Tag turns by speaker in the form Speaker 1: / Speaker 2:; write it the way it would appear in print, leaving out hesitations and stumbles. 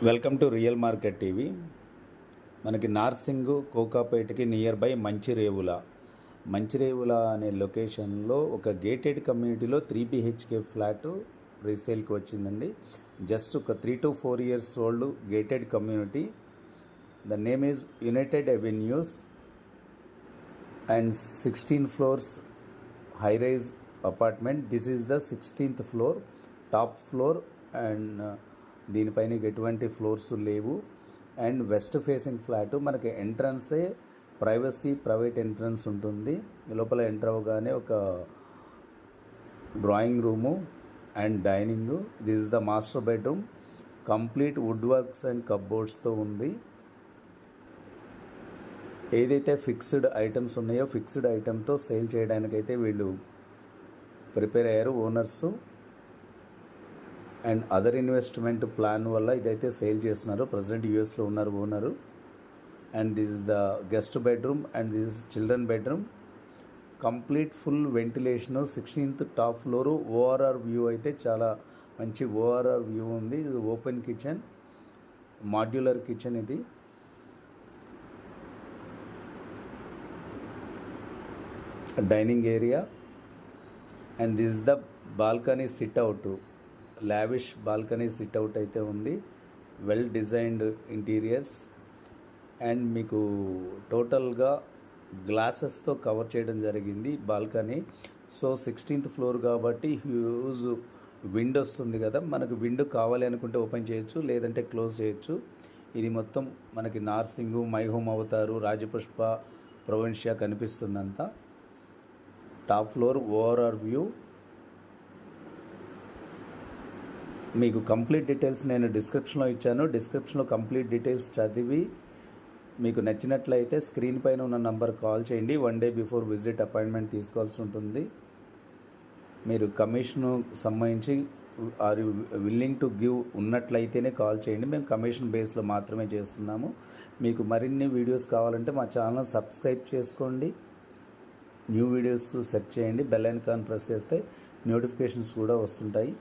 Speaker 1: Welcome to real market TV. మనకి Narsingi కోకాపేటకి near by Manchirevula అనే లొకేషన్లో ఒక గేటెడ్ కమ్యూనిటీలో 3 BHK ఫ్లాట్ రీసేల్కి వచ్చిందండి. జస్ట్ ఒక 3 to 4 years old gated community. The name is United avenues and 16 floors high rise apartment. This is the 16th floor, top floor, and దీనిపైన ఎటువంటి floors లేవు. And west facing flat. మనకి ఎంట్రన్సే private entrance ఉంటుంది. లోపల enter అవ్వగానే ఒక drawing room and dining. This is the master bedroom. Complete wood works and కప్బోర్డ్స్తో ఉంది. ఏదైతే ఫిక్స్డ్ ఐటమ్స్ ఉన్నాయో ఫిక్స్డ్ ఐటమ్తో సేల్ చేయడానికైతే వీళ్ళు ప్రిపేర్ అయ్యారు owners. And other investment plan వల్ల ఇదైతే సేల్ చేస్తున్నారు. ప్రజెంట్ యూఎస్లో ఉన్నారు owner. And this is the guest bedroom and this is children bedroom. Complete full ventilation. 16th top floor. ORR view అయితే చాలా మంచి ఓఆర్ఆర్ వ్యూ ఉంది. ఇది ఓపెన్ కిచెన్, మాడ్యులర్ కిచెన్ ఇది. Dining area and this is the balcony sit-out. Lavish balcony sit-out అయితే ఉంది. Well designed interiors and మీకు టోటల్గా గ్లాసెస్తో కవర్ చేయడం జరిగింది బాల్కనీ. సో 16th ఫ్లోర్ కాబట్టి హ్యూజ్ విండో వస్తుంది కదా. మనకు విండో కావాలి అనుకుంటే ఓపెన్ చేయొచ్చు, లేదంటే క్లోజ్ చేయొచ్చు. ఇది మొత్తం మనకి నార్సింగ్, మై హోమ్ అవతారు, రాజపుష్ప, ప్రొవిన్షియా కనిపిస్తుందంతా. Top floor ORR view. మీకు కంప్లీట్ డీటెయిల్స్ నేను డిస్క్రిప్షన్లో ఇచ్చాను. డిస్క్రిప్షన్లో కంప్లీట్ డీటెయిల్స్ చదివి మీకు నచ్చినట్లయితే స్క్రీన్ పైన ఉన్న నంబర్ కాల్ చేయండి. 1 day బిఫోర్ విజిట్ అపాయింట్మెంట్ తీసుకోవాల్సి ఉంటుంది. మీరు కమిషను సంబంధించి ఆర్ విల్లింగ్ టు గివ్ ఉన్నట్లయితేనే కాల్ చేయండి. మేము కమిషన్ బేస్లో మాత్రమే చేస్తున్నాము. మీకు మరిన్ని వీడియోస్ కావాలంటే మా ఛానల్ సబ్స్క్రైబ్ చేసుకోండి. న్యూ వీడియోస్ సెర్చ్ చేయండి. బెల్ ఐకాన్ ప్రెస్ చేస్తే నోటిఫికేషన్స్ కూడా వస్తుంటాయి.